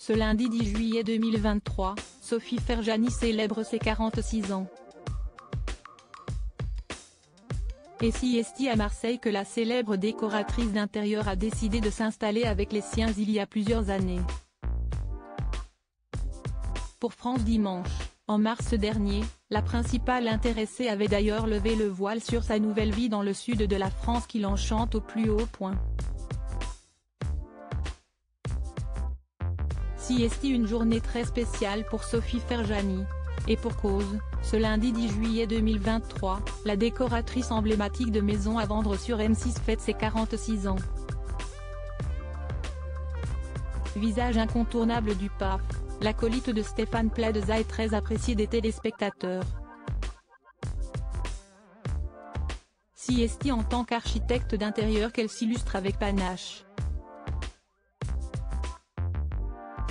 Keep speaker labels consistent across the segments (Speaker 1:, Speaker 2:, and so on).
Speaker 1: Ce lundi 10 juillet 2023, Sophie Ferjani célèbre ses 46 ans. Et si est à Marseille que la célèbre décoratrice d'intérieur a décidé de s'installer avec les siens il y a plusieurs années. Pour France Dimanche, en mars dernier, la principale intéressée avait d'ailleurs levé le voile sur sa nouvelle vie dans le sud de la France qui l'enchante au plus haut point. Si est une journée très spéciale pour Sophie Ferjani. Et pour cause, ce lundi 10 juillet 2023, la décoratrice emblématique de maisons à vendre sur M6 fête ses 46 ans. Visage incontournable du PAF, l'acolyte de Stéphane Plaza est très apprécié des téléspectateurs. Si est en tant qu'architecte d'intérieur qu'elle s'illustre avec panache.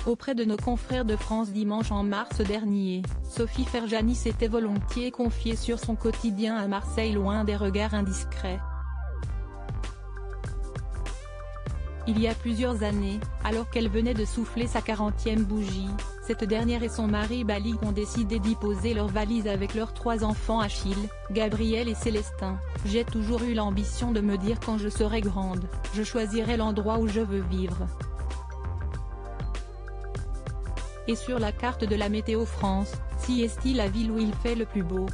Speaker 1: Auprès de nos confrères de France Dimanche en mars dernier, Sophie Ferjani s'était volontiers confiée sur son quotidien à Marseille loin des regards indiscrets. Il y a plusieurs années, alors qu'elle venait de souffler sa 40e bougie, cette dernière et son mari Balig ont décidé d'y poser leurs valises avec leurs 3 enfants Achille, Gabriel et Célestin. J'ai toujours eu l'ambition de me dire quand je serai grande, je choisirai l'endroit où je veux vivre. Et sur la carte de la Météo France, si est la ville où il fait le plus beau.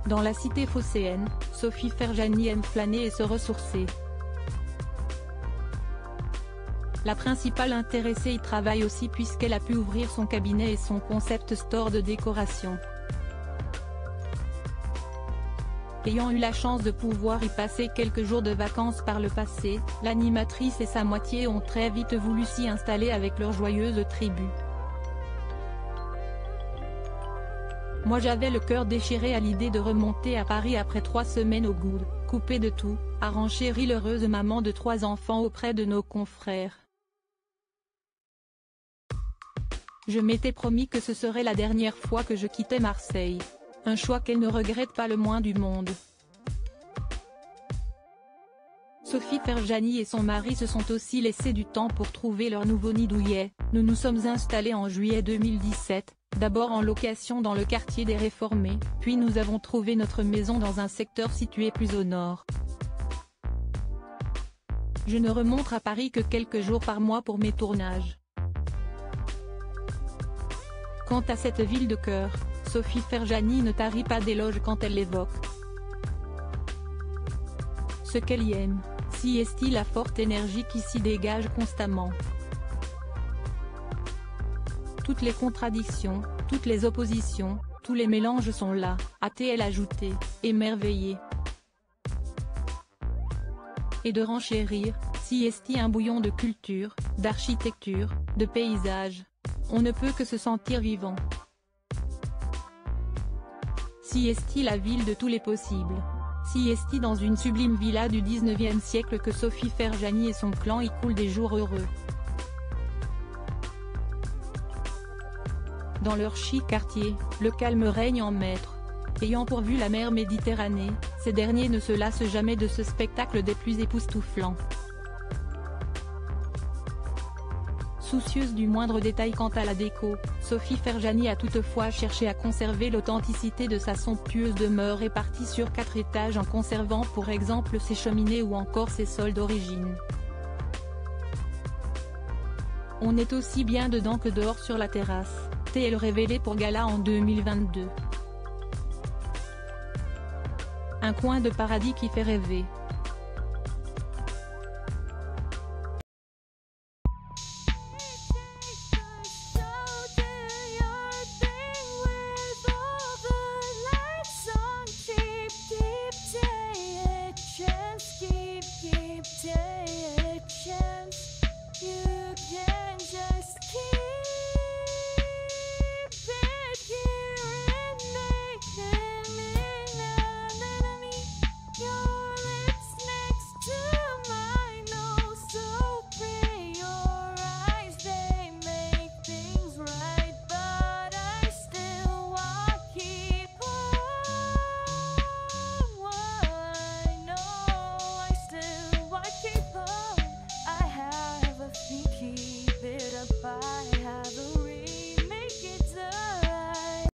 Speaker 1: Dans la cité phocéenne, Sophie Ferjani aime flâner et se ressourcer. La principale intéressée y travaille aussi puisqu'elle a pu ouvrir son cabinet et son concept store de décoration. Ayant eu la chance de pouvoir y passer quelques jours de vacances par le passé, l'animatrice et sa moitié ont très vite voulu s'y installer avec leur joyeuse tribu. Moi j'avais le cœur déchiré à l'idée de remonter à Paris après 3 semaines au goût, coupée de tout, a renchéri l'heureuse maman de 3 enfants auprès de nos confrères. Je m'étais promis que ce serait la dernière fois que je quittais Marseille. Un choix qu'elle ne regrette pas le moins du monde. Sophie Ferjani et son mari se sont aussi laissé du temps pour trouver leur nouveau nid douillet. Nous nous sommes installés en juillet 2017, d'abord en location dans le quartier des Réformés, puis nous avons trouvé notre maison dans un secteur situé plus au nord. Je ne remonte à Paris que quelques jours par mois pour mes tournages. Quant à cette ville de cœur, Sophie Ferjani ne tarit pas d'éloges quand elle l'évoque. Ce qu'elle y aime, si est la forte énergie qui s'y dégage constamment. Toutes les contradictions, toutes les oppositions, tous les mélanges sont là, a-t-elle ajouté, émerveillée. Et de renchérir, si est un bouillon de culture, d'architecture, de paysage. On ne peut que se sentir vivant. Si est la ville de tous les possibles. Si est dans une sublime villa du 19e siècle que Sophie Ferjani et son clan y coulent des jours heureux. Dans leur chic quartier, le calme règne en maître. Ayant pour vue la mer Méditerranée, ces derniers ne se lassent jamais de ce spectacle des plus époustouflants. Soucieuse du moindre détail quant à la déco, Sophie Ferjani a toutefois cherché à conserver l'authenticité de sa somptueuse demeure répartie sur 4 étages en conservant pour exemple ses cheminées ou encore ses sols d'origine. On est aussi bien dedans que dehors sur la terrasse, t-elle révélé pour Gala en 2022. Un coin de paradis qui fait rêver.